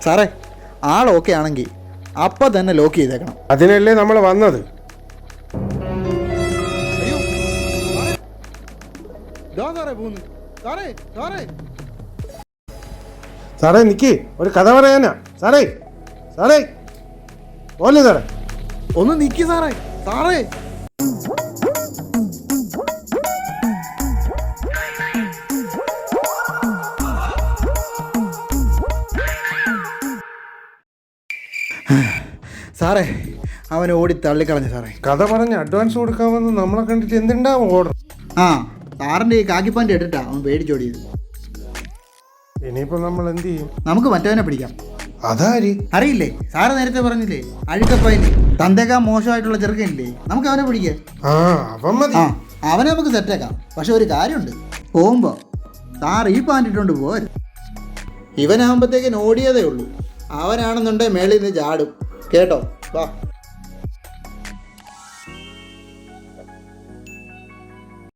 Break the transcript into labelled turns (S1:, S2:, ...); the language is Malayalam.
S1: സാറേ ആൾ ഓക്കെ ആണെങ്കിൽ അപ്പം തന്നെ ലോക്ക് ചെയ്തേക്കണം.
S2: അതിനല്ലേ നമ്മൾ വന്നത്. സാറേ നിക്ക്, ഒരു കഥ പറയാനാ. സാറേ സാറേ പോലെ സാറേ
S1: ഒന്ന് നിൽക്കി സാറേ. സാറേ സാറേ അവൻ ഓടി തള്ളിക്കളഞ്ഞു സാറേ.
S2: കഥ പറഞ്ഞ് അഡ്വാൻസ് കൊടുക്കാമെന്ന് നമ്മളെ കണ്ടിട്ട് എന്തുണ്ടാവും ഓർഡർ.
S1: ആ സാറിൻ്റെ ഈ കാക്കിപ്പാൻ്റെ ഇട്ടിട്ടാ അവൻ പേടിച്ചോടിയത്.
S2: ഇനിയിപ്പോ നമ്മൾ എന്ത് ചെയ്യും?
S1: നമുക്ക് മറ്റവനെ പിടിക്കാം.
S2: അതാരി?
S1: അറിയില്ലേ, സാറ് നേരത്തെ പറഞ്ഞില്ലേ അഴുക്കപ്പയില് തന്തേക്കാൻ മോശമായിട്ടുള്ള ചെറുക്കനില്ലേ, നമുക്ക് അവനെ പിടിക്കാം.
S2: ആ അവൻ മതി.
S1: ആ അവനെ നമുക്ക് സെറ്റാക്കാം. പക്ഷെ ഒരു കാര്യമുണ്ട്, പോകുമ്പോൾ സാർ ഈ പാൻറ്റിട്ടുണ്ട് പോരും. ഇവനാകുമ്പോഴത്തേക്കിന് ഓടിയതേ ഉള്ളൂ. അവനാണെന്നുണ്ടെങ്കിൽ മേളിൽ നിന്ന് ചാടും കേട്ടോ. വാ.